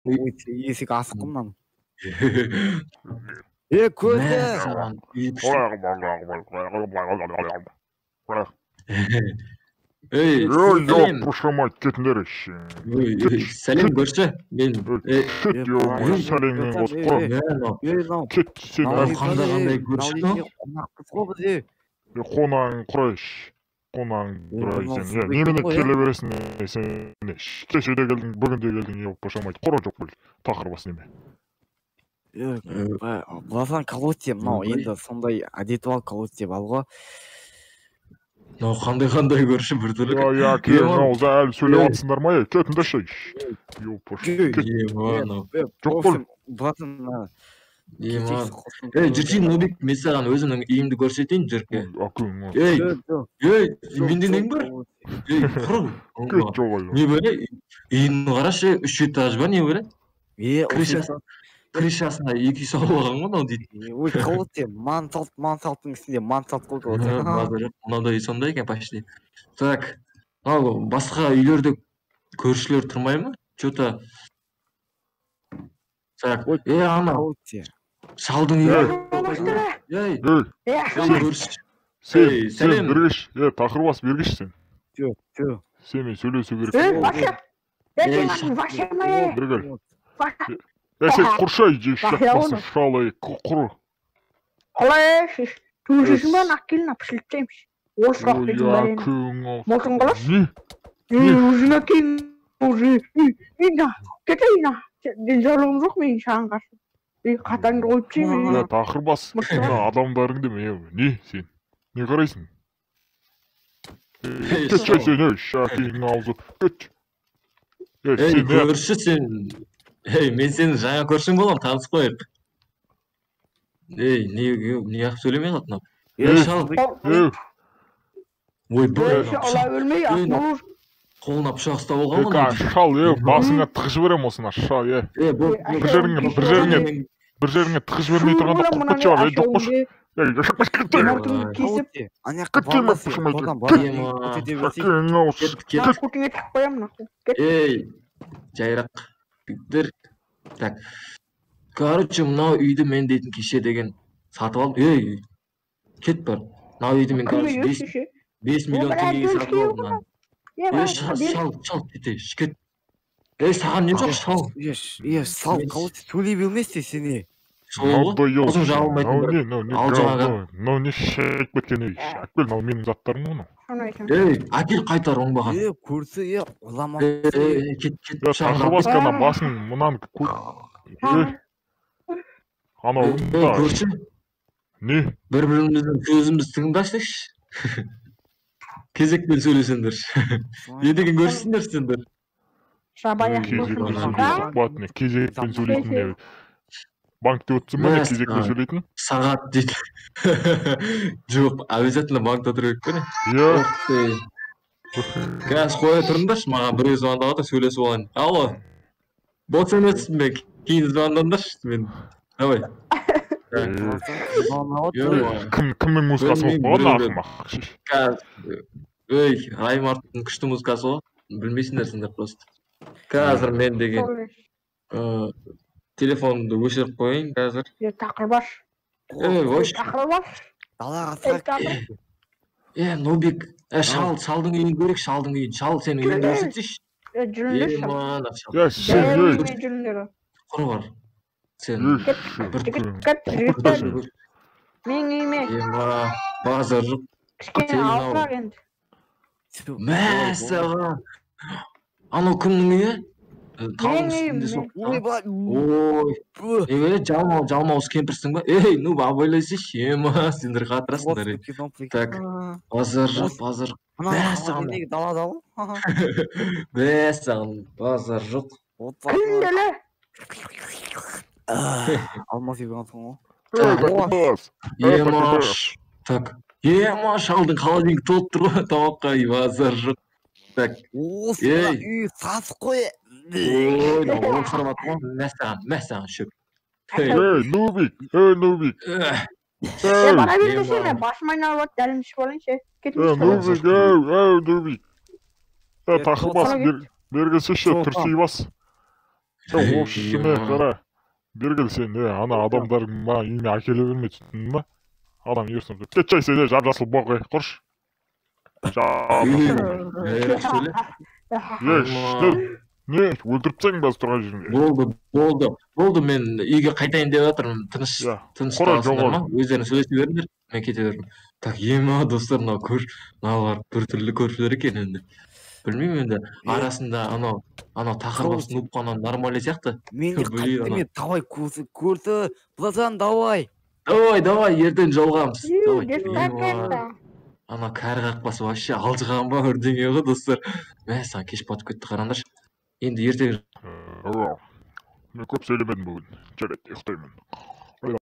Ой, есік асық мынаны. Көзі! Ей, Yok kuşamayt ketindер еші. сәлем көрші. Мен Кет еуімай, сәлеммен қосып қора. Кет сен қандай көрші? Қонағың құрайш. Қонағың құрайсен. Немене келе бересің сен. Кешеде келдің, бүгінде келдің, еуіп қошамайт. Қора жоқ бұл. Тақыр бас неме. Бұласан колотте, мынау енді сондай әдеті ал колотте балға. Мынау қандай көрші бір түрлі. Я кейін ауызда әлі сөйлеп атсыңдар ма? Кетінде шей. Жоқ бұл. Жүрсен Нобик, мен саған өзімнің үйімді көрсетейін жүрке. Менде нең бар? Кет жоғай. Не бөле? Үйінің қарашы 3 этаж бар, не бөле? Крышасына 2 салып алған ғой, дейді. Ой, колотте, мансалттың үстінде мансалт қой колотте. Мынадай сондай екен почти. Так, басқа үйлерде көршілер тұрмай ма? Че-то... Так, ана... Шалдың үйі. Сен бергіш, тақыр бас бергіш сен. Сен мен сөйлесу керек. Бергіл. Сен құршай жеш жақпасын шалай құры. Қалай шеш? Түншесің бәрін ақкелін апшылттаймыш. Ол сұрақ бетін бәрін. Молтың қалаш? Өзіңа кейін, кетейін. Денжаулығым жоқ мен шағын қарсы. Қатаңды қойып жеймін. Тақыр бас адамдарың деме. Не сен? Не қарайсың? Кетшай сен, шақиың аузы. Кет. Көрші сен... мен сені жаңа көршің болам, таныс қойып. Не ақ сөйлемей қатынап? Шал. Ой, Олай өлмей, ақмауыр. Қолына пышақ ұстап болған ғой. Шал, басыңа тығыз берем осына, шал, бір жеріңе тығыз бермей тұрғанда құртпет шығар, жоқ қош. Жашақпаш кетті. Жайрақ. Так, короче, мынау үйді мен дейтін кеше деген сатып алып, кет бар. Мынау үйді мен 5 миллион теңгеге сатып алдым. Шал, кет. Саған не жоқ, шал. Сал, колотте, сөйлей білместе сені. Осың жағылмайтын. Ал жаңаға. Мынау не шайып кеткен ей. Әкпел, мынау менің заттарым оны. Әкел қайтар оңбаған. Көрсі, оламақ. Кет. Тақыр бас қана басың мұнан анау көрші. Не? Бір-біріміздің сөзімізді тыңдасайшы. Кезекпен сөйлесендер. Не деген көршісіңдер сендер? Кезекпен сөйлейтін. Банкте өтсін бе, кезекпен сөйлейтін? Сағат дейді. Жоқ, обязательно банкта тұру керек көне. Қазір қоя тұрыңдаршы, маған біреу звондағанда сөйлесіп алайын. Алло, бот сөйлесін бе, кейін звондаңдаршы мен. Давай. Кімнің музыкасы болып болған ақымақ? Раймарттың күшті музыкасы ғой. Білмейсіңдер сендер просто. Қазір мен деген телефонымды өшіріп қойын қазір. Тақырбаш. Тақырбаш. Далаға Нобик, шалдың үйін көрек, шалдың үйін. Шал сенің үйінді көрсетсейші. Жүріндер шал. Құры бар. Сен мен үйме. Базар жоқ. Кішкене алғақ енді. Мәссаған. Анау кімнің үйі? Мен Ой, жалмауыз кемпірсің ба? Ну абайлайсайшы, сендер қатырасыңдар. Так, базар жоқ. Мәссаған, базар жоқ. Күнделі. Алмаз ебен ғой. Так, шалдың холодильник толып тұр ғой, тамаққа базар жоқ. Так, үй сасық қой. Ол қарамат қой, мәссаған шөп. Нубик. Бара бермесене, басым айналып от, дәлім ішіп алайыншы. Нубик. Тақыр бас, бергісі ше, түрсей бас. Ошкеме қара. Бергіл сен, ана адамдардың маған үйіме әкеле берме түсіндің ба? Адам ерсін деп. Кет жай сен, жап-жасыл боқай, құрш. Не, өлтіріп тастайын баз тұрған жеріңде. Болды, мен үйге қайтайын деп жатырмын. Тыныш қаласыңдар ма? Өздерің сөйлесе беріңдер, мен кете бердім. Так, ема достар, мынау мыналар біртүрлі көршілер екен енді. Білмеймін енді, арасында анау тақырбас нупқанан нормальный сияқты. Мен де қайттым, давай көрді, братан, давай. Давай, ертең жолғамыз. Давай. Ана кәрі қақпасы вообще алжыған ба бірдеңе ғой достар. Мә, саған кеш батып кетті қараңдаршы. Енді ертең Мен көп сөйлемедім бүгін. Жарайды, ұйықтаймын.